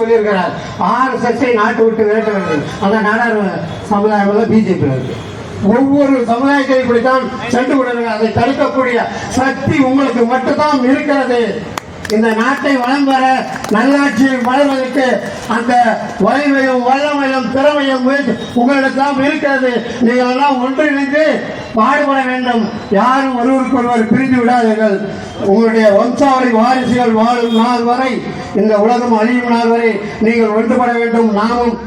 சொல்லியிருக்கிறார். RSS நாட்டை விட்டு விரட்ட வேண்டும். அந்த நாடார் சமுதாயம் பிஜேபி இருக்கு. ஒவ்வொரு சமுதாயத்தையும் இப்படித்தான் சென்று விடுகிறார். அதை தடுக்கக்கூடிய சக்தி உங்களுக்கு மட்டும்தான் இருக்கிறது. இந்த நாட்டை வளம் பெற நல்லாட்சியை வளர்வதற்கு அந்த வலிமையும் வல்லமையும் திறமையும் உங்களிடம் இருக்கிறது. நீங்கள் எல்லாம் ஒன்றிணைந்து பாடுபட வேண்டும். யாரும் ஒருவருக்கொருவர் பிரிந்து விடாதீர்கள். உங்களுடைய வம்சாவளி வாரிசுகள் வாழும் நாள் வரை, இந்த உலகம் அழியும் நாள் வரை நீங்கள் ஒன்றுபட வேண்டும். நாமும்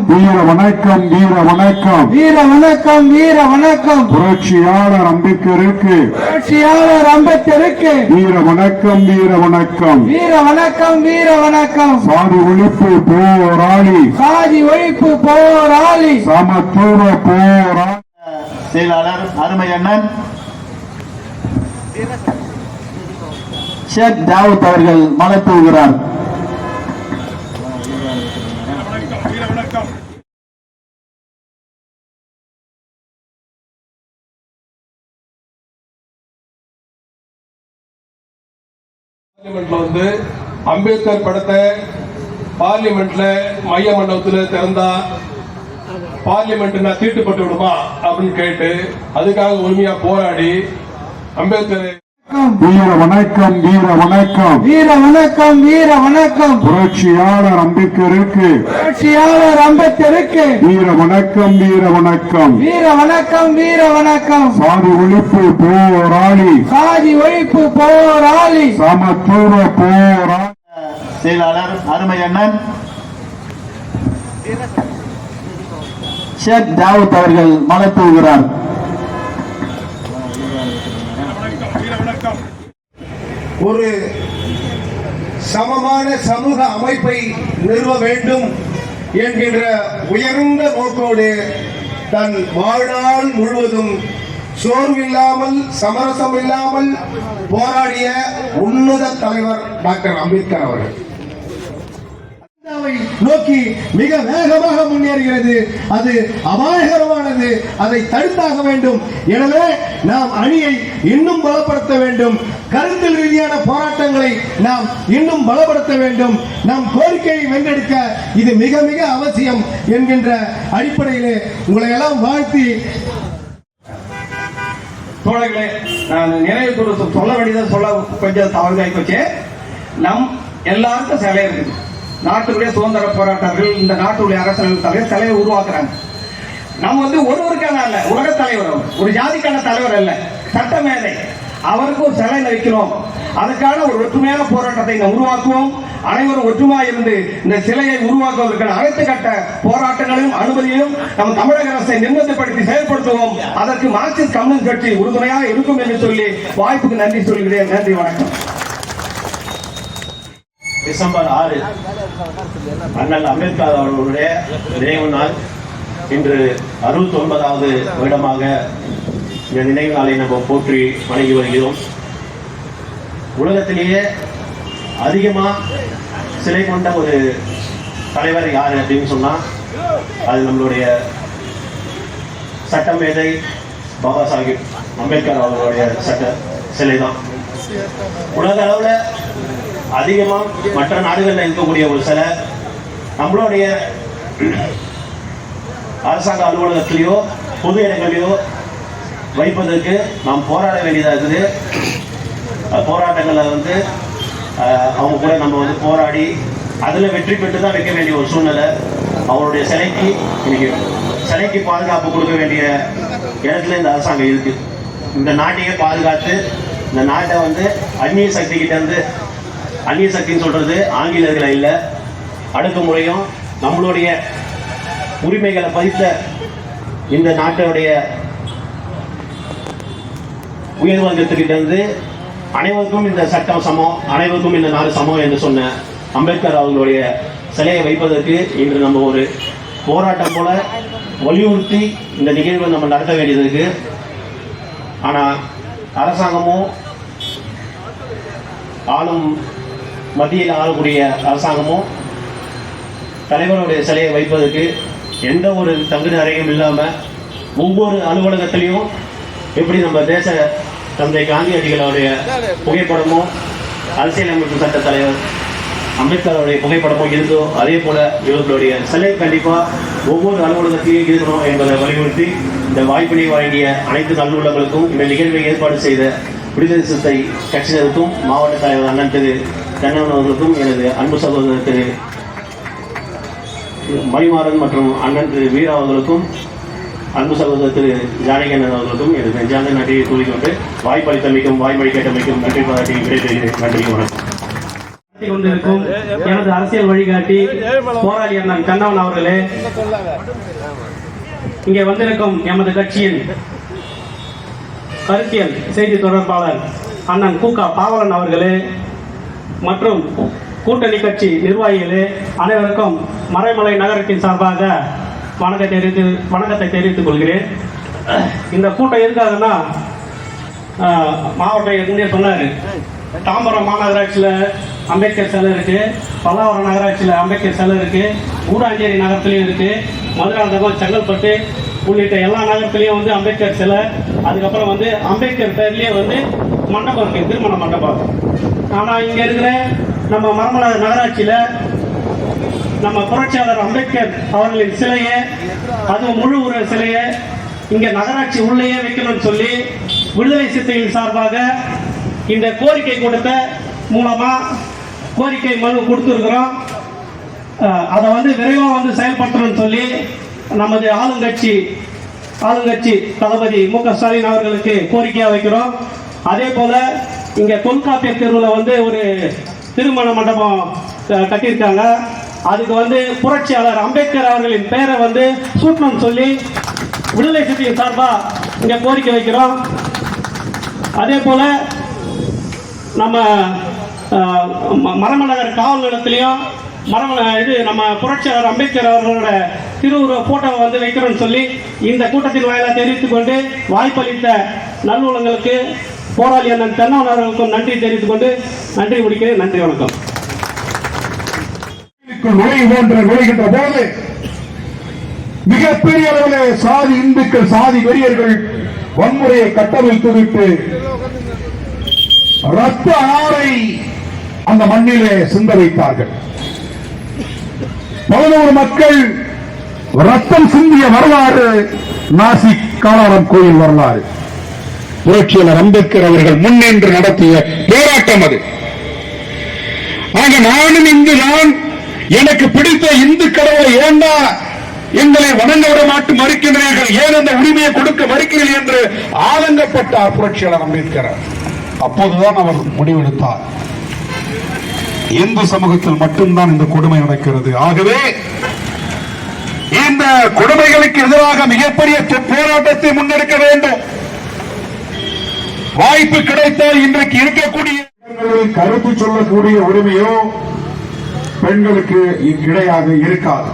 வீர வணக்கம், வீர வணக்கம், வீர வணக்கம், வீர வணக்கம். புரட்சியாளர் அம்பேத்கருக்கு, புரட்சியாளர் அம்பேத்கருக்கு வீர வணக்கம், வீர வணக்கம், வீர வணக்கம், வீர வணக்கம். சாதி ஒழிப்பு போராளி, சாதி ஒழிப்பு போராளி, சமத்துவ போராளி செயலாளர் அருமை அண்ணன் ஷேக் தாவூத் அவர்கள் மலர் தூவுகிறார். பார்லிமெண்ட்ல அம்பேத்கர் படத்தை பார்லிமெண்ட்ல மைய மண்டபத்தில் திறந்தா பார்லிமெண்ட் நான் தீட்டுப்பட்டு விடுமா அப்படின்னு கேட்டு அதுக்காக உரிமையா போராடி அம்பேத்கரை வீர வணக்கம், வீர வணக்கம், வீர வணக்கம், வீர வணக்கம். புரட்சியாளர் அம்பேத்கருக்கு, புரட்சியாளர் அம்பேத்கருக்கு வீர வணக்கம், வீர வணக்கம், வீர வணக்கம், வீர வணக்கம். சாதி ஒழிப்பு போராளி, சாதி ஒழிப்பு போராளி, சமத்துவ போராளி செயலாளர் அருமை அண்ணன் ஷேக் தாவூத் அவர்கள் மலர் தூவுகிறார். ஒரு சமமான சமூக அமைப்பை நிறுவ வேண்டும் என்கின்ற உயர்ந்த நோக்கோடு தன் வாழ்நாள் முழுவதும் சோர்வில்லாமல் சமரசம் இல்லாமல் போராடிய உன்னத தலைவர் டாக்டர் அம்பேத்கர் அவர்கள் நோக்கி மிக வேகமாக முன்னேறுகிறது. அது அபாயகரமானது. அதை தடுத்தாக வேண்டும். எனவே நாம் அணியை இன்னும் பலப்படுத்த வேண்டும். கருத்தியல் ரீதியான போராட்டங்களை நாம் இன்னும் பலப்படுத்த வேண்டும். நம் கோரிக்கையை வென்றெடுக்க இது மிக மிக அவசியம் என்கின்ற அடிப்படையிலே உங்களை எல்லாம் வாழ்த்தி தோழர்களே, நான் நினைவு சொல்ல வேண்டியதை சொல்ல கொஞ்சம் தவறுதாய் போச்சு. நம் எல்லாருக்கும் சிலை இருக்குது. நாட்டுடைய சுதந்திர போராட்டங்கள், இந்த நாட்டுடைய அரசியல் தலைவர் சிலையை உருவாக்குறாங்க. நம்ம ஒருவருக்கான அல்ல, உலக தலைவர், ஒரு ஜாதிக்கான தலைவர் அல்ல, சட்ட மேதை. அவருக்கு ஒரு சிலையில வைக்கிறோம். அதுக்கான ஒரு ஒற்றுமையான போராட்டத்தை உருவாக்குவோம். அனைவரும் ஒற்றுமையா இருந்து இந்த சிலையை உருவாக்குவதற்கான அனைத்து கட்ட போராட்டங்களையும் அனுமதியும் நம் தமிழக அரசை நிர்பந்தப்படுத்தி செயல்படுத்துவோம். அதற்கு மார்க்சிஸ்ட் கம்யூனிஸ்ட் கட்சி உறுதுணையாக இருக்கும் என்று சொல்லி வாய்ப்புக்கு நன்றி சொல்கிறேன். நன்றி, வணக்கம். டிசம்பர் 6 அண்ணல் அம்பேத்கர் அவர்களுடைய நினைவு நாள். இன்று 69வது வருடமாக இந்த நினைவு நாளை நம்ம போற்றி வணங்கி வருகிறோம். உலகத்திலேயே அதிகமா சிலை கொண்ட ஒரு தலைவர் யாரு அப்படின்னு சொன்னா அது நம்மளுடைய சட்ட மேதை பாபா சாஹிப் அம்பேத்கர் அவர்களுடைய சட்ட சிலை தான். உலக அளவுல அதிகமா மற்ற நாடுகள்ல இருக்கக்கூடிய ஒரு சிலை நம்மளுடைய அரசாங்க அலுவலகத்திலேயோ பொது இடங்களிலோ வைப்பதற்கு நாம் போராட வேண்டியதாக இருக்குது. போராட்டங்களை அவங்க கூட நம்ம போராடி அதில் வெற்றி பெற்று தான் வைக்க வேண்டிய ஒரு சூழ்நிலை. அவருடைய சிலைக்கு இன்னைக்கு சிலைக்கு பாதுகாப்பு கொடுக்க வேண்டிய இடத்துல இந்த அரசாங்கம் இருக்கு. இந்த நாட்டையே பாதுகாத்து இந்த நாட்டை அந்நிய சக்தி கிட்ட இருந்து, அந்நிய சக்தின்னு சொல்றது ஆங்கிலேயர்களை இல்லை, அடக்குமுறையும் நம்மளுடைய உரிமைகளை பதித்த இந்த நாட்டுடைய உயர்வங்கத்துக்கிட்ட இருந்து அனைவருக்கும் இந்த சட்டம் சமம், அனைவருக்கும் இந்த நாடு சமம் என்று சொன்ன அம்பேத்கர் அவர்களுடைய சிலையை வைப்பதற்கு இன்று நம்ம ஒரு போராட்டம் போல வலியுறுத்தி இந்த நிகழ்வை நம்ம நடத்த வேண்டியது இருக்கு. ஆனால் அரசாங்கமும் மத்தியில் ஆளக்கூடிய அரசாங்கமும் தலைவருடைய சிலையை வைப்பதற்கு எந்த ஒரு தங்குத அறையும் இல்லாமல் ஒவ்வொரு அலுவலகத்திலையும் எப்படி நம்ம தேச தந்தை காந்தியடிகளுடைய புகைப்படமும் அரசியலமைப்பு சட்ட தலைவர் அம்பேத்கருடைய புகைப்படமும் இருந்தோ அதே போல இவர்களுடைய சிலை கண்டிப்பாக ஒவ்வொரு அலுவலகத்திலையும் இருக்கணும் என்பதை வலியுறுத்தி இந்த வாய்ப்பினை வழங்கிய அனைத்து நல்லுள்ளங்களுக்கும் இந்த நிகழ்வை ஏற்பாடு செய்த விடுதலை சிறுத்தை கட்சியினருக்கும் மாவட்ட தலைவர் அண்ணன் திரு கண்ணன் அவர்களுக்கும் எனது அன்பு சகோதரர் திரு மணிமாறன் மற்றும் அண்ணன் திரு வீரா அவர்களுக்கும் அன்பு சகோதரர் திரு ஜானகண்ணன் அவர்களுக்கும் எனது நெஞ்சார்ந்த நன்றியை கூறிக்கொண்டு வாய்ப்பளித்தமைக்கும் வாய்மொழி கேட்டமைக்கும் நன்றி பாராட்டி விடைபெறுகிறேன். நன்றி, வணக்கம். கொண்டிருக்கும் எனது அரசியல் வழிகாட்டி போராளி அண்ணன் கண்ணவன் அவர்களே, இங்கே வந்திருக்கும் எமது கட்சியின் கருத்தியல் செய்தி தொடர்பாளர் அண்ணன் கூகா பாவலன் அவர்களே மற்றும் கூட்டணி கட்சி நிர்வாகிகளே, அனைவருக்கும் மறைமலை நகரத்தின் சார்பாக வணக்கத்தை தெரிவித்துக் கொள்கிறேன். இந்த கூட்டம் எதுக்காகனா, மாவட்ட இருந்தே சொன்னார், தாம்பரம் மாநகராட்சியில் அம்பேத்கர் சிலை இருக்கு, பல்லாவரம் நகராட்சியில் அம்பேத்கர் சிலை இருக்கு, ஊராஞ்சேரி நகரத்துலையும் இருக்கு, மதுராந்தகம், செங்கல்பட்டு உள்ளிட்ட எல்லா நகரத்துலையும் வந்து அம்பேத்கர் சிலை. அதுக்கப்புறம் வந்து அம்பேத்கர் பேர்லேயே வந்து மண்டபம் இருக்கு, திருமண மண்டபம். ஆனால் இங்கே இருக்கிற நம்ம மரமலை நகராட்சியில் நம்ம புரட்சியாளர் அம்பேத்கர் அவர்களின் சிலையை, அதுவும் முழு உருவ சிலையை இங்கே நகராட்சி உள்ளேயே வைக்கணும்னு சொல்லி விடுதலை சிறுத்தையின் சார்பாக இந்த கோரிக்கை கொடுத்த மூலமா கோரிக்கை மனு கொடுத்துருக்கிறோம். அதை வந்து விரைவாக வந்து செயல்படுத்தணும்னு சொல்லி நமது ஆளுங்கட்சி தளபதி மு க ஸ்டாலின் அவர்களுக்கு கோரிக்கையாக வைக்கிறோம். அதே போல இங்க தொல்காப்பியர் தெருவில் வந்து ஒரு திருமண மண்டபம் கட்டியிருக்காங்க. அதுக்கு வந்து புரட்சியாளர் அம்பேத்கர் அவர்களின் பெயரை வந்து சூட்டணும்னு சொல்லி விடுதலை சிறுத்தையின் சார்பாக இங்க கோரிக்கை வைக்கிறோம். அதே போல நம்ம மரமநகர் காவல் நிலையத்திலையும் நம்ம புரட்சியாளர் அம்பேத்கர் அவர்களோட திருவுருவ போட்டோவை வந்து வைக்கிறோம்னு சொல்லி இந்த கூட்டத்தின் வாயிலாக தெரிவித்துக் கொண்டு வாய்ப்பளித்த நல்லுள்ளங்களுக்கு போராளி அண்ணன் தென்னவன் அவர்களுக்கும் நன்றி தெரிவித்துக் கொண்டு நன்றி முடிக்கிறேன். நன்றி, வணக்கம். நுழைகின்ற போது மிகப்பெரிய அளவில் சாதி இந்துக்கள், சாதி வெறியர்கள் வன்முறையை கட்டமைத்துவிட்டு ரத்த ஆறை அந்த மண்ணிலே சிந்த வைத்தார்கள். 11 மக்கள் ரத்தம் சிந்திய வரலாறு நாசிக் காலாரம் கோயில் வரலாறு. புரட்சியாளர் அம்பேத்கர் அவர்கள் முன்னின்று நடத்திய போராட்டம் அது. ஆக நானும் இங்குதான் எனக்கு பிடித்த இந்து கடவுளை ஏண்டா எங்களை வணங்க விட மாட்டு மறுக்கின்றீர்கள், ஏன் அந்த உரிமையை கொடுக்க மறுக்கிறீர்கள் என்று ஆதங்கப்பட்டார் புரட்சியாளர் அம்பேத்கர். அப்போதுதான் அவர் முடிவெடுத்தார், இந்து சமூகத்தில் மட்டும்தான் இந்த கொடுமை நடக்கிறது. ஆகவே இந்த கொடுமைகளுக்கு எதிராக மிகப்பெரிய போராட்டத்தை முன்னெடுக்க வேண்டும். வாய்ப்பு கிடைத்தால் இன்றைக்கு இருக்கக்கூடிய கருத்து சொல்லக்கூடிய உரிமையோ பெண்களுக்கு கிடையாது, இருக்காது.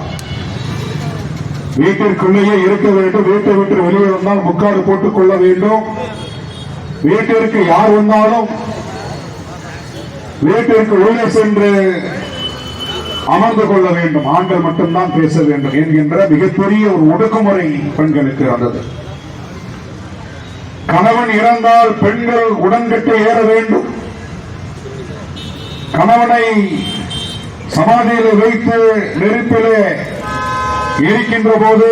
வீட்டிற்குள்ளேயே இருக்க வேண்டும். வீட்டை விட்டு வெளியே வந்தால் முக்காடு போட்டுக் கொள்ள வேண்டும். வீட்டிற்கு யார் வந்தாலும் வீட்டிற்கு உள்ளே சென்று அமர்ந்து கொள்ள வேண்டும். ஆண்கள் மட்டும்தான் பேச வேண்டும் என்கின்ற மிகப்பெரிய ஒரு ஒடுக்குமுறை பெண்களுக்கு வந்தது. கணவன் இறந்தால் பெண்கள் உடன்கட்டை ஏற வேண்டும். கணவனை சமாதியில் வைத்து நெருப்பிலே எரிக்கின்ற போது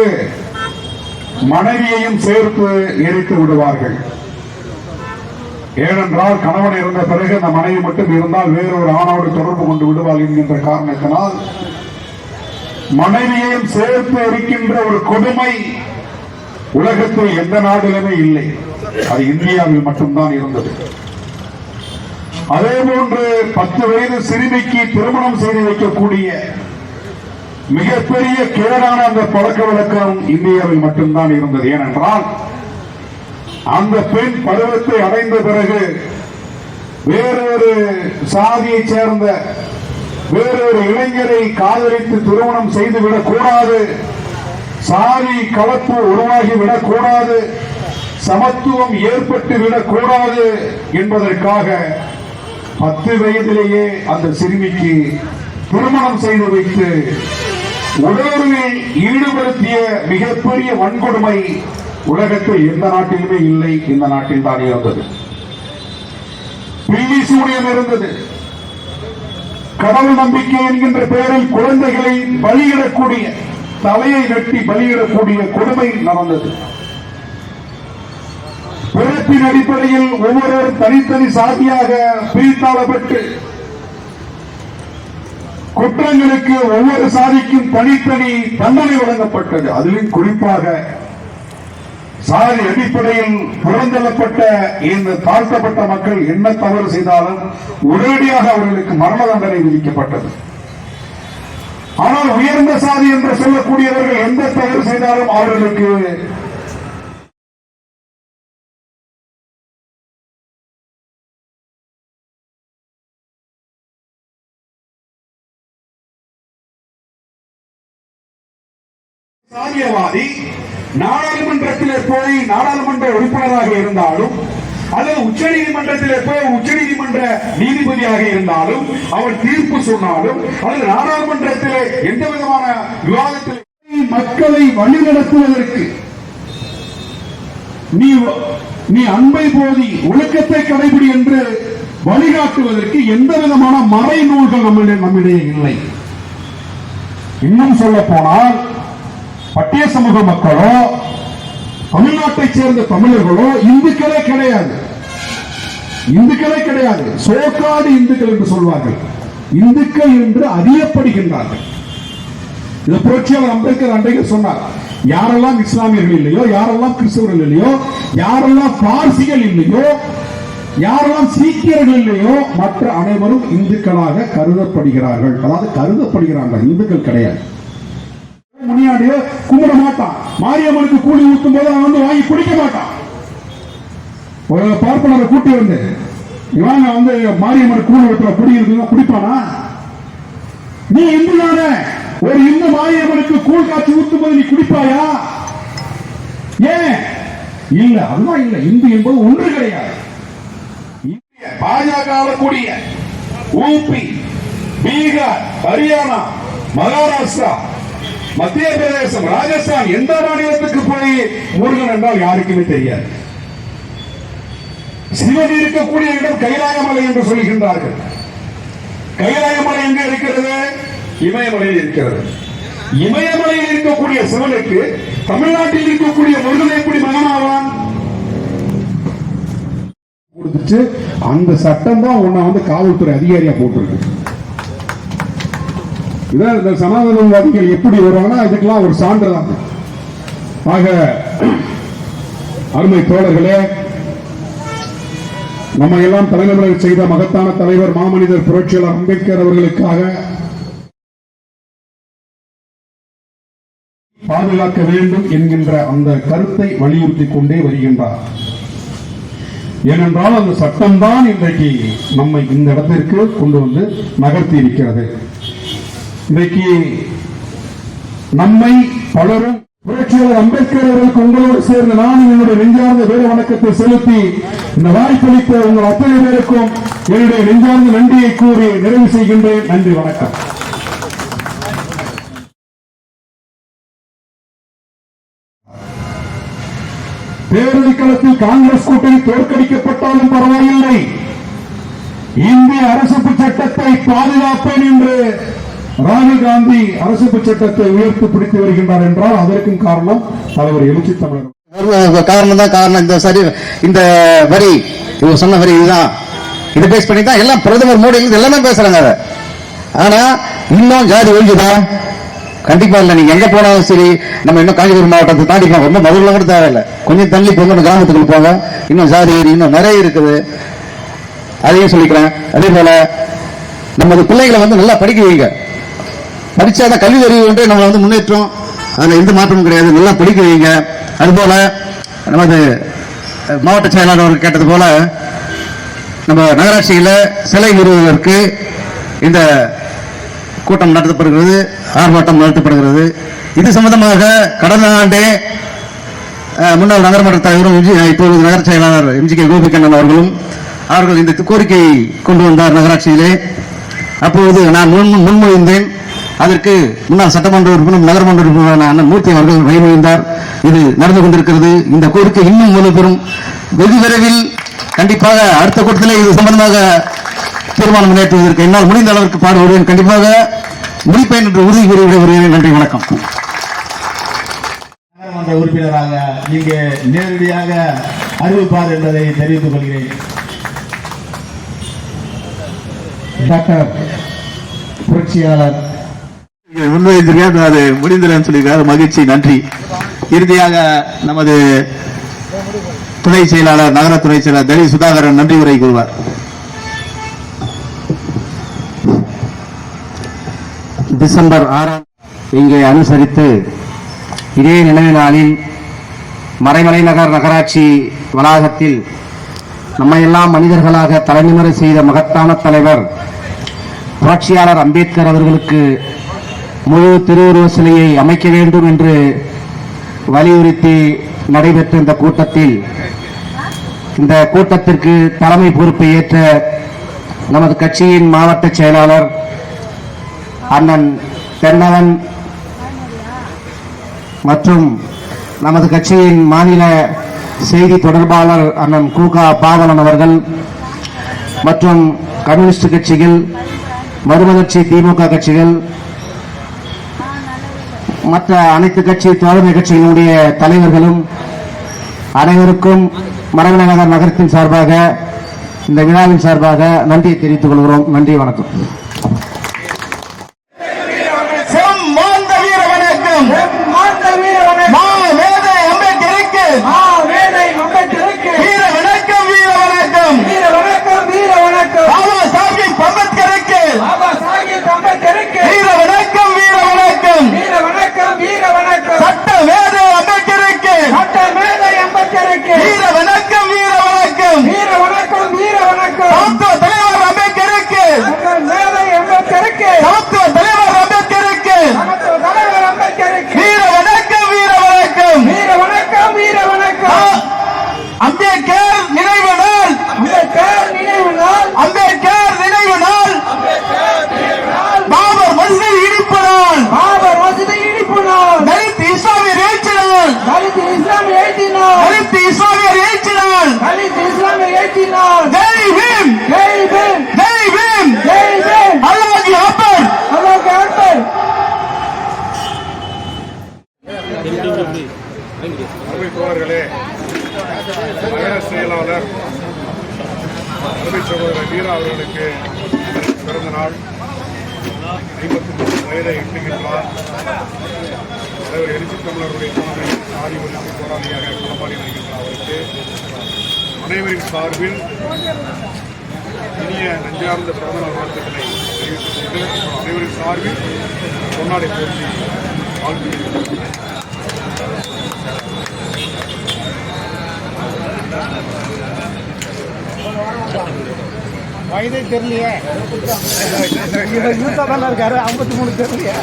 மனைவியையும் சேர்த்து எரித்து விடுவார்கள். ஏனென்றால் கணவன் இறந்த பிறகு அந்த மனைவி மட்டும் இருந்தால் வேறொரு ஆணோடு தொடர்பு கொண்டு விடுவாள் என்கின்ற காரணத்தினால் மனைவியையும் சேர்த்து எரிக்கின்ற ஒரு கொடுமை உலகத்தில் எந்த நாட்டிலுமே இல்லை. அது இந்தியாவில் மட்டும்தான் இருந்தது. அதே போன்று 10 வயது சிறுமிக்கு திருமணம் செய்து வைக்கக்கூடிய மிகப்பெரிய கேடான அந்த பழக்க வழக்கம் இந்தியாவில் மட்டும்தான் இருந்தது. ஏனென்றால் அந்த பெண் பருவத்தை அடைந்த பிறகு வேறொரு சாதியைச் சேர்ந்த வேறொரு இளைஞரை காதலித்து திருமணம் செய்துவிடக் கூடாது சாதி கலப்பு உருவாகி விடக்கூடாது, சமத்துவம் ஏற்பட்டு விடக்கூடாது என்பதற்காக 10 வயதிலேயே அந்த சிறுமிக்கு திருமணம் செய்து வைத்து உடலுறவில் ஈடுபடுத்திய மிகப்பெரிய வன்கொடுமை உலகத்தில் எந்த நாட்டிலுமே இல்லை, இந்த நாட்டில் தான் இருந்தது. பில்லி சூனியம் இருந்தது. கடவுள் நம்பிக்கை என்கின்ற பெயரில் குழந்தைகளை பலியிடக்கூடிய, தலையை வெட்டி பலியிடக்கூடிய கொடுமை நடந்தது. பிறப்பின் அடிப்படையில் ஒவ்வொருவரும் தனித்தனி சாதியாக பிரித்தாளப்பட்டு குற்றங்களுக்கு ஒவ்வொரு சாதிக்கும் தனித்தனி தண்டனை வழங்கப்பட்டது. அதிலும் குறிப்பாக சாதி அடிப்படையில் புறந்தள்ளப்பட்ட இந்த தாழ்த்தப்பட்ட மக்கள் என்ன தவறு செய்தாலும் உடனடியாக அவர்களுக்கு மரண தண்டனை விதிக்கப்பட்டது. ஆனால் உயர்ந்த சாதி என்று சொல்லக்கூடியவர்கள் எந்த தவறு செய்தாலும் அவர்களுக்கு சாதியவாதி நாடாளுமன்றத்திலே போய் நாடாளுமன்ற உறுப்பினராக இருந்தாலும் அல்லது உச்ச நீதிமன்றத்திலே போய் உச்சநீதிமன்ற நீதிபதியாக இருந்தாலும் அவர் தீர்ப்பு சொன்னாலும் அல்லது நாடாளுமன்றத்திலே எந்த விதமான விவாதத்தில் மக்களை வழிநடத்துவதற்கு நீ அன்பை போதி ஒழுக்கத்தை கடைபிடி என்று வழிகாட்டுவதற்கு எந்த விதமான மறை நூல்கள் நம்மிடையே இல்லை. இன்னும் சொல்ல போனால் பட்டிய சமூக மக்களோ தமிழ்நாட்டை சேர்ந்த தமிழர்களோ இந்துக்களே கிடையாது. இந்துக்களே கிடையாது. சோகாடு இந்துக்கள் என்று சொல்வார்கள். இந்துக்கள் என்று அறியப்படுகின்றார்கள். இதை புரட்சியாளர் அம்பேத்கர் அன்றைக்கு சொன்னார். யாரெல்லாம் இஸ்லாமியர்கள் இல்லையோ, யாரெல்லாம் கிறிஸ்தவர்கள் இல்லையோ, யாரெல்லாம் பார்சிகள் இல்லையோ, யாரெல்லாம் சீக்கியர்கள் இல்லையோ, மற்ற அனைவரும் இந்துக்களாக கருதப்படுகிறார்கள். அதாவது கருதப்படுகிறார்கள், இந்துக்கள் கிடையாது. முனியாடியோ கும்பிட மாட்டான். மாரியம்மனுக்கு கூலி ஊத்தும் போது அவன் வந்து வாங்கி குடிக்க மாட்டான். ஒரு பார்ப்பனரை கூட்டி வந்து இவங்க வந்து மாரியம்மனுக்கு கூலி ஊத்துற குடி இருக்குன்னா குடிப்பானா? நீ இந்து தானே, ஒரு இந்து மாரியம்மனுக்கு கூழ் காட்சி ஊத்தும் போது நீ குடிப்பாயா? ஏன் இல்ல? அதுதான் இல்ல. இந்து என்பது ஒன்று கிடையாது. பாஜக கூடிய ஊபி, பீகார், ஹரியானா, மகாராஷ்டிரா, மத்திய பிரதேசம், ராஜஸ்தான், எந்த மாநிலத்துக்கு போய் முருகன் என்றால் யாருக்குமே தெரியாது. சிவன் இருக்கக்கூடிய இடம் கைலாயமலை என்று சொல்கின்றார்கள். கைலாயமலை எங்க இருக்கிறது? இமயமலையில் இருக்கிறது. இமயமலையில் இருக்கக்கூடிய சிவனுக்கு தமிழ்நாட்டில் இருக்கக்கூடிய முருகன் எப்படி மகனாவான்? கொடுத்துச்சு. அந்த சட்டம் தான் உன்னை வந்து காவல்துறை அதிகாரியா போட்டிருக்கு. இதான் இந்த சனாதனவாதிகள் எப்படி வருவாங்கன்னா இதுக்கெல்லாம் ஒரு சான்று தான். ஆக அருமை தோழர்களே, நம்ம எல்லாம் தலைநகரை செய்த மகத்தான தலைவர் மாமனிதர் புரட்சியாளர் அம்பேத்கர் அவர்களுக்காக பாதுகாக்க வேண்டும் என்கின்ற அந்த கருத்தை வலியுறுத்திக் கொண்டே வருகின்றார். ஏனென்றால் அந்த சட்டம் தான் இன்றைக்கு நம்மை இந்த இடத்திற்கு கொண்டு வந்து நகர்த்தி இருக்கிறது. இன்றைக்கு நம்மை பலரும் புரட்சியாளர் அம்பேத்கர் அவர்களுக்கு உங்களோடு சேர்ந்து நான் என்னுடைய நெஞ்சார்ந்த வீர வணக்கத்தை செலுத்தி இந்த வாய்ப்பளித்த உங்கள் அத்தனை பேருக்கும் என்னுடைய நெஞ்சார்ந்த நன்றியை கூறி நிறைவு செய்கின்றேன். நன்றி, வணக்கம். தேர்தல் களத்தில் காங்கிரஸ் கூட்டணி தோற்கடிக்கப்பட்டாலும் பரவாயில்லை, இந்திய அரசு சட்டத்தை பாதுகாப்பேன் என்று ராகுல் காந்தி அரசு சட்டத்தை உயர்த்தி பிடித்து வருகின்றார் என்றால் அதற்கும் காரணம் தலைவர் எழுச்சி தமிழர் காரணம். இந்த சரி, இந்த வரி இவங்க சொன்ன வரி இதுதான், இதை பேஸ் பண்ணி தான் எல்லாம் பிரதமர் மோடி எல்லாமே பேசுறாங்க. ஆனா இன்னும் ஜாதி ஒழிஞ்சுதான் கண்டிப்பா இல்லை. நீங்க எங்க போனாலும் சரி, நம்ம இன்னும் காஞ்சிபுரம் மாவட்டத்தை தாண்டி போங்க, ரொம்ப மதுரில் கூட தேவையில்லை, கொஞ்சம் தள்ளி போங்க, கிராமத்துக்கு போங்க, இன்னும் ஜாதி இன்னும் நிறைய இருக்குது. அதையும் சொல்லிக்கிறேன். அதே போல நமது பிள்ளைகளை வந்து நல்லா படிக்க வைங்க. படிச்சாதான் கல்வி அறிவு ஒன்றே நம்ம வந்து முன்னேற்றம், அதுல எந்த மாற்றமும் கிடையாது. நல்லா படிக்க வைங்க. அதுபோல நமது மாவட்ட செயலாளர் கேட்டது போல நம்ம நகராட்சியில் சிலை நிறுவுவதற்கு இந்த கூட்டம் நடத்தப்படுகிறது, ஆர்ப்பாட்டம் நடத்தப்படுகிறது. இது சம்பந்தமாக கடந்த ஆண்டே முன்னாள் நகரமன்ற தலைவரும் இப்பொழுது நகர செயலாளர் MGK கோபிகண்ணன் அவர்கள் இந்த கோரிக்கையை கொண்டு வந்தார் நகராட்சியிலே. அப்பொழுது நான் முன்மொழிந்தேன். அதற்கு முன்னாள் சட்டமன்ற உறுப்பினர் நகரமன்ற உறுப்பினரான அண்ணன் மூர்த்தி அவர்கள் வழிமொழிந்தார். இது நடந்து கொண்டிருக்கிறது. இந்த கோரிக்கை இன்னும் வலுப்பெறும். வெகு விரைவில் கண்டிப்பாக அடுத்த கூட்டத்திலே இது சம்பந்தமாக தீர்மானம் நிறைவேற்றுவதற்கு என்னால் முடிந்த அளவிற்கு பாடுபடுவேன். கண்டிப்பாக முடிப்பேன் என்று உறுதி கூறி விடைபெறுகிறேன். நன்றி, வணக்கம். நகரமன்ற உறுப்பினராக இங்கே நேரடியாக அறிவிப்பார் என்பதை தெரிவித்துக் கொள்கிறேன். டாக்டர் புரட்சியாளர் அது முடிந்தலன்னு சொல்லியிருக்காரு. மகிழ்ச்சி, நன்றி. இறுதியாக நமது துணை செயலாளர் நகர துணை செயலாளர் தலி சுதாகரன் நன்றி உரை கூறுவார். டிசம்பர் 6 இங்கே அனுசரித்து இதே நினைவு நாளில் மறைமலை நகர் நகராட்சி வளாகத்தில் நம்மையெல்லாம் மனிதர்களாக தலைநிமிர செய்த மகத்தான தலைவர் புரட்சியாளர் அம்பேத்கர் அவர்களுக்கு முழு திருவுருவ சிலையை அமைக்க வேண்டும் என்று வலியுறுத்தி நடைபெற்ற இந்த கூட்டத்திற்கு தலைமை பொறுப்பை ஏற்ற நமது கட்சியின் மாவட்ட செயலாளர் அண்ணன் தென்னவன் மற்றும் நமது கட்சியின் மாநில செய்தி தொடர்பாளர் அண்ணன் கூகா பாவலன் அவர்கள் மற்றும் கம்யூனிஸ்ட் கட்சிகள், மறுமலர்ச்சி திமுக கட்சிகள், மற்ற அனைத்து கட்சி தோழமை கட்சிகளுடைய தலைவர்களும் அனைவருக்கும் மறைமலை நகர் நகரத்தின் சார்பாக இந்த விழாவின் சார்பாக நன்றியை தெரிவித்துக் கொள்கிறோம். நன்றி, வணக்கம். நகர செயலாளர் சகோதரர் வீரா அவர்களுக்கு பிறந்த நாள் 53 வயதை எட்டுகின்றார். தலைவர் எழுச்சி தமிழருடைய தலைமை சாதி ஒழிப்பு போராளியாக களமாடி வருகின்ற அவருக்கு அனைவரின் சார்பில் இனிய நஞ்சார்ந்த பிறந்தநாள் வாழ்த்துக்களை தெரிவித்துக் கொண்டு அனைவரின் சார்பில் பொன்னாடை போற்றி வாழ்த்துகிறேன். வயதே தெரியலையே, யூத்தா தானே இருக்காரு, 53 தெரியலையே.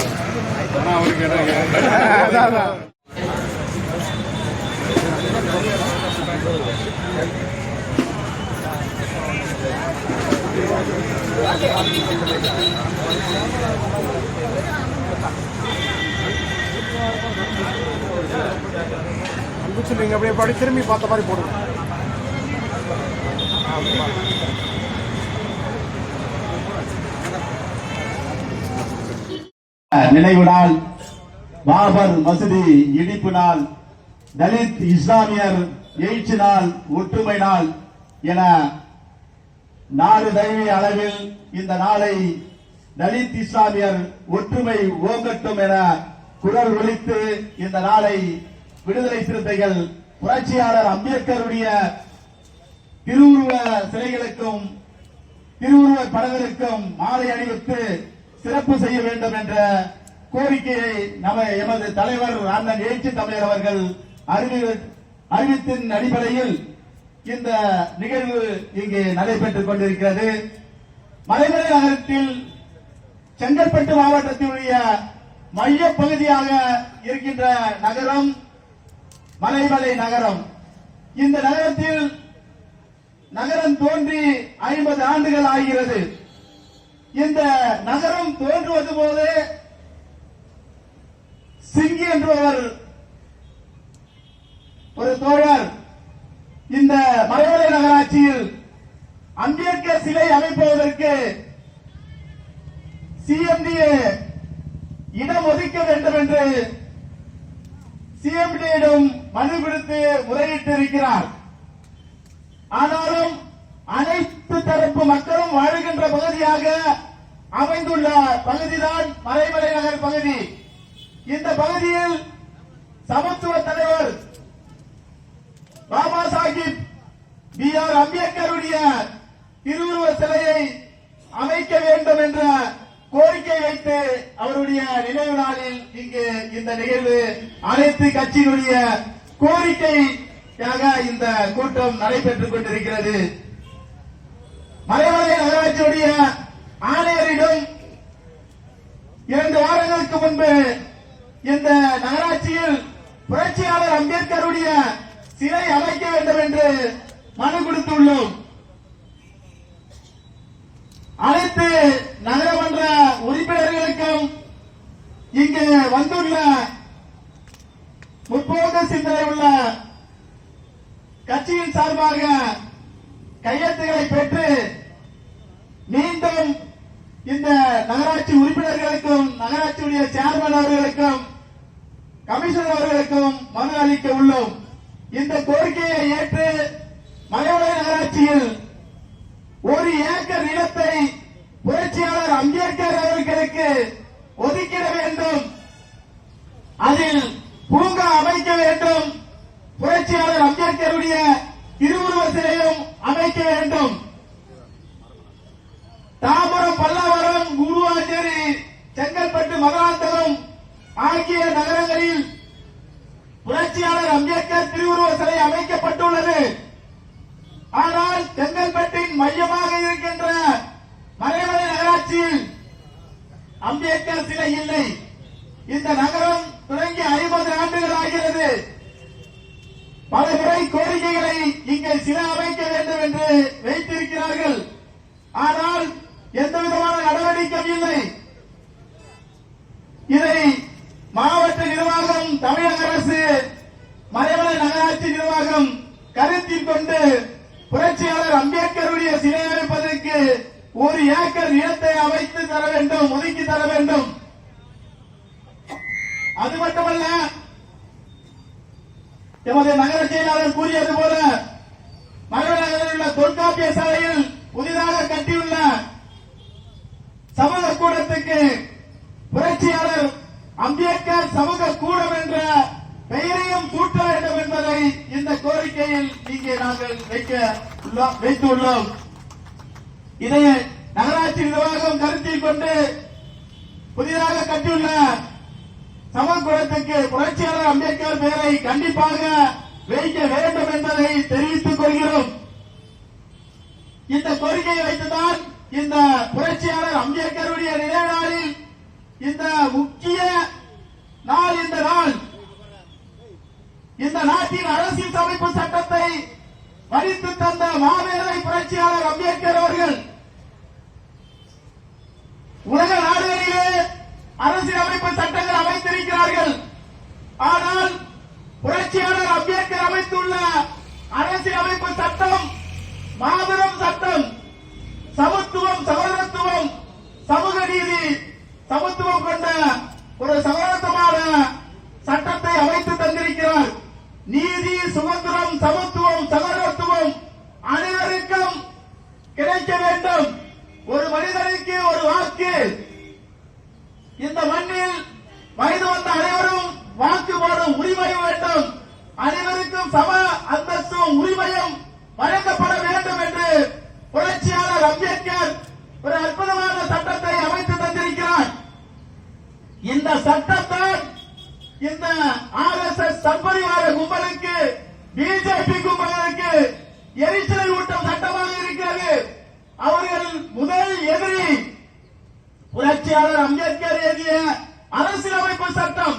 நீங்க அப்படியே படி திரும்பி பார்த்த மாதிரி போடுங்க. நினைவு நாள், பாபர் மசூதி இடிப்பு நாள், தலித் இஸ்லாமியர் எழுச்சி நாள், ஒற்றுமை நாள் என நாடு தழுவிய அளவில் இந்த நாளை தலித் இஸ்லாமியர் ஒற்றுமை ஓங்கட்டும் என குரல் ஒலித்து இந்த நாளை விடுதலை சிறுத்தைகள் புரட்சியாளர் அம்பேத்கருடைய திருவுருவ சிலைகளுக்கும் திருவுருவ படங்களுக்கும் மாலை அணிவித்து சிறப்பு செய்ய வேண்டும் என்ற கோரிக்கையை எமது தலைவர் அண்ணன் எழுச்சி தமிழர் அவர்கள் அறிவித்தின் அடிப்படையில் இந்த நிகழ்வு இங்கே நடைபெற்றுக் கொண்டிருக்கிறது. மறைமலை நகரத்தில் செங்கல்பட்டு மாவட்டத்தினுடைய மைய பகுதியாக இருக்கின்ற நகரம் மலைமலை நகரம். இந்த நகரத்தில் நகரம் தோன்றி 50 ஆண்டுகள் ஆகிறது. இந்த நகரம் தோன்றுவது போது சிங்கி என்பவர் ஒரு தோழர் இந்த மலைமலை நகராட்சியில் அம்பேத்கர் சிலை அமைப்பதற்கு சிஎம்டிஏ இடம் ஒதுக்க வேண்டும் என்று சிஎம்டியிடம் மனு கொடுத்து முறையிட்டு இருக்கிறார். ஆனாலும் அனைத்து தரப்பு மக்களும் வாழுகின்ற பகுதியாக அமைந்துள்ள பகுதிதான் மலைமலை நகர் பகுதி. இந்த பகுதியில் சமத்துவ தலைவர் பாபா சாஹிப் B.R. அம்பேத்கருடைய திருவுருவ சிலையை அமைக்க வேண்டும் என்ற கோரிக்கை வைத்து அவருடைய நினைவு நாளில் இங்கு இந்த நிகழ்வு அனைத்து கட்சியினுடைய கோரிக்கையாக இந்த கூட்டம் நடைபெற்றுக் கொண்டிருக்கிறது. மலைமலை நகராட்சியுடைய ஆணையரிடம் 2 வாரங்களுக்கு முன்பு இந்த நகராட்சியில் புரட்சியாளர் அம்பேத்கருடைய சிலை அமைக்க வேண்டும் என்று மனு கொடுத்துள்ளோம். அனைத்து நகரமன்ற உறுப்பினர்களுக்கும் இங்கு வந்துள்ள முற்போக்கு சிந்தனை உள்ள கட்சியின் சார்பாக கையெழுத்துக்களை பெற்று மீண்டும் இந்த நகராட்சி உறுப்பினர்களுக்கும் நகராட்சியுடைய சேர்மன் அவர்களுக்கும் கமிஷனர் அவர்களுக்கும் மனு அளிக்க உள்ளோம். இந்த கோரிக்கையை ஏற்று மலைமலை நகராட்சியில் 1 ஏக்கர் நிலத்தை புரட்சியாளர் அம்பேத்கர் அவர்களுக்கு ஒதுக்கிட வேண்டும். அதில் பூங்கா அமைக்க வேண்டும். புரட்சியாளர் அம்பேத்கருடைய திருவுருவ சிலையும் அமைக்க வேண்டும். தாம்பரம், பல்லாவரம், குருவாஞ்சேரி, செங்கல்பட்டு, மதுராந்தகம் ஆகிய நகரங்களில் புரட்சியாளர் அம்பேத்கர் திருவுருவ சிலை அமைக்கப்பட்டுள்ளது. ஆனால் செங்கல்பட்டின் மையமாக இருக்கின்ற மலைமலை நகராட்சியில் அம்பேத்கர் சிலை இல்லை. இந்த நகரம் தொடங்கி 50 ஆண்டுகள் ஆகிறது. பல முறை கோரிக்கைகளை இங்கே சிலை அமைக்க வேண்டும் என்று வைத்திருக்கிறார்கள். ஆனால் எந்த விதமான நடவடிக்கையும் இல்லை. இதை மாவட்ட நிர்வாகம், தமிழக அரசு, மலைமலை நகராட்சி நிர்வாகம் கருத்தில் கொண்டு புரட்சியாளர் அம்பேத்கருடைய சிலை அமைப்பதற்கு 1 ஏக்கர் நிலத்தை அமைத்து தர வேண்டும், ஒதுக்கி தர வேண்டும். அது மட்டுமல்ல, எமது நகர செயலாளர் கூறியது போல மலைமலை நகரில் உள்ள தொல்காப்பிய சாலையில் புதிதாக கட்டியுள்ள சமூக கூடத்துக்கு புரட்சியாளர் அம்பேத்கர் சமூக கூடம் என்ற பெயரையும் சூட்ட வேண்டும் என்பதை இந்த கோரிக்கையில் இங்கே நாங்கள் வைத்துள்ளோம். இதை நகராட்சி நிர்வாகம் கருத்தில் கொண்டு புதிதாக கட்டியுள்ள சமூகத்துக்கு புரட்சியாளர் அம்பேத்கர் பெயரை கண்டிப்பாக வைக்க வேண்டும் என்பதை தெரிவித்துக் கொள்கிறோம். இந்த கோரிக்கையை வைத்துதான் இந்த புரட்சியாளர் அம்பேத்கருடைய நினைவு நாளில் இந்த முக்கிய நாள் இந்த நாள் இந்த நாட்டின் அரசியல் அமைப்பு சட்டத்தை வடித்து தந்த மாமேதை புரட்சியாளர் அம்பேத்கர் அவர்கள் உலக நாடுகளிலே அரசியல் அமைப்பு சட்டங்கள் அமைத்திருக்கிறார்கள். ஆனால் புரட்சியாளர் அம்பேத்கர் அமைத்துள்ள அரசியல் அமைப்பு சட்டம் மாபெரும் சட்டம். சமத்துவம், சகோதரத்துவம், சமூக நீதி, சமத்துவம் கொண்ட ஒரு சகோதரத்துவமான சட்டத்தை அமைத்து தந்திருக்கிறார். நீதி, சுதந்திரம், சமத்துவம், சகோதரத்துவம் அனைவருக்கும் கிடைக்க வேண்டும். ஒரு மனிதனுக்கு ஒரு வாக்கு. இந்த மண்ணில் வயது வந்த அனைவரும் வாக்கு போடும் உரிமை வேண்டும். அனைவருக்கும் சம அந்தஸ்தும் உரிமையும் வழங்கப்பட வேண்டும் என்று புரட்சியாளர் அம்பேத்கர் ஒரு அற்புதமான சட்டத்தை அமைத்து தந்திருக்கிறார். இந்த சட்டத்தான் இந்த RSS சம்பரிவார கும்பலுக்கு, பிஜேபி கும்பலுக்கு எரிச்சலை ஊட்டும் சட்டமாக இருக்கிறது. அவர்கள் முதல் எதிரி புரட்சியாளர் அம்பேத்கர் எழுதிய அரசியலமைப்பு சட்டம்.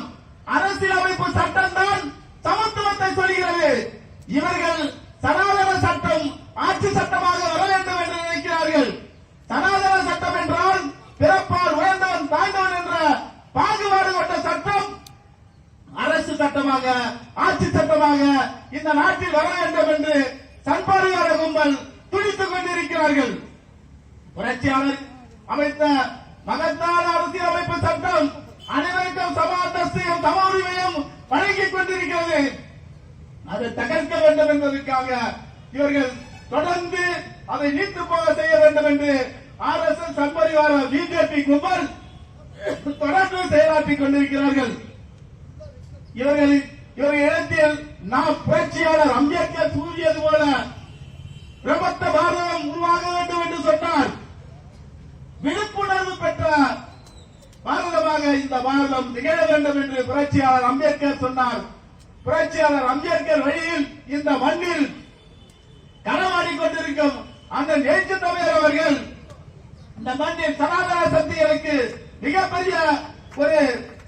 அரசியலமைப்பு சட்டம் தான் சமத்துவத்தை சொல்கிறது. இவர்கள் சனாதன சட்டம் ஆட்சி சட்டமாக வர வேண்டும் என்று நினைக்கிறார்கள். சனாதன சட்டம் என்றால் பிறப்பால் உயர்ந்தவன் தாழ்ந்தவன் என்ற பாகுபாடு கொண்ட சட்டம் அரசு சட்டமாக ஆட்சி சட்டமாக இந்த நாட்டில் வர வேண்டும் என்று சண்பரிவார கும்பல் துடித்துக் கொண்டிருக்கிறார்கள். புரட்சியாளர் அமைத்த மகத்தான அரசியலமைப்பு சட்டம் அனைவருக்கும் சம அந்தஸ்தையும் சம உரிமையும் வழங்கிக் கொண்டிருக்கிறது. அதை தகர்க்க வேண்டும் என்பதற்காக இவர்கள் தொடர்ந்து அதை நீத்து போக செய்ய வேண்டும் என்று RSS சண்பரிவார பிஜேபி கும்பல் தொடர்ந்து செயலாற்றிக் கொண்டிருக்கிறார்கள். இவர்கள் இடத்தில் நாம் புரட்சியாளர் அம்பேத்கர் கூறியது போல பிரபத்த பாரதம் உருவாக வேண்டும் என்று சொன்னார். விழிப்புணர்வு பெற்ற பாரதமாக இந்த பாரதம் திகழ வேண்டும் என்று புரட்சியாளர் அம்பேத்கர் சொன்னார். புரட்சியாளர் அம்பேத்கர் வழியில் இந்த மண்ணில் களமாடிக் கொண்டிருக்கும் அந்த நேற்று தமிழர் அவர்கள் இந்த மண்ணில் சனாதன சக்திகளுக்கு மிகப்பெரிய ஒரு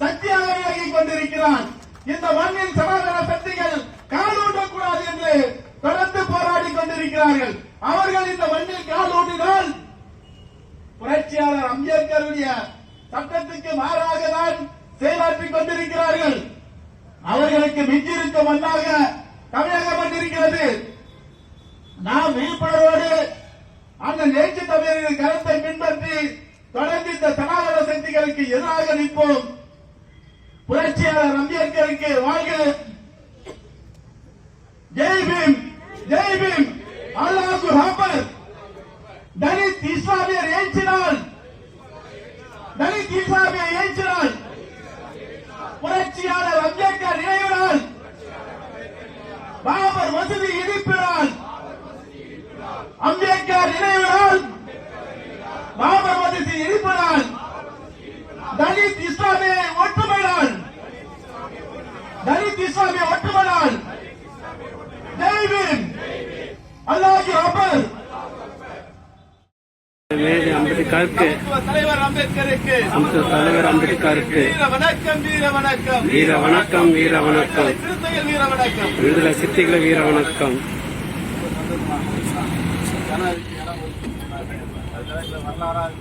சக்தியாக விளங்கிக் கொண்டிருக்கிறார். இந்த மண்ணில் சனாதன சக்திகள் கால் ஊட்டக்கூடாது என்று தொடர்ந்து போராடி கொண்டிருக்கிறார்கள். அவர்கள் இந்த மண்ணில் கால் ஊட்டினால் புரட்சியாளர் அம்பேத்கருடைய சட்டத்துக்கு மாறாக தான் செயலாற்றிக் கொண்டிருக்கிறார்கள். அவர்களுக்கு மிஞ்சிருக்கும் மண்ணாக தமிழகம் வந்திருக்கிறது. நாம் விழிப்புணர்வோடு அந்த நேற்று தமிழரின் கருத்தை பின்பற்றி தொடர்ந்து இந்த சனாதன சக்திகளுக்கு எதிராக நிற்போம். புரட்சியாளர் அம்பேத்கருக்கு வாழ்க. ஜெய் பீம், ஜெய் பீம், அல்லாஹு அக்பர். தலித் இஸ்லாமியர் ஏற்றினால் புரட்சியாளர் அம்பேத்கர் நினைவு நாள், பாபர் மசூதி இடிப்பு நாள், அம்பேத்கர் நினைவு நாள், பாபர் மசூதி இடிப்பு நாள், தலித் இஸ்லாமிய ஒற்றுமை நாள், தலித் இஸ்லாமிய ஒற்றுமை நாள். ஜெய் பீம், அல்லாஹு அக்பர். அம்பேத்கருக்கு தலைவர் அம்பேத்கருக்கு தலைவர் அம்பேத்கருக்கு வீர வணக்கம், வீர வணக்கம், வீர வணக்கம், வீர வணக்கம், சிறுத்தைகள் வீர வணக்கம். விடுதலை சிறுத்தைகளை வீர வணக்கம். வரலாறு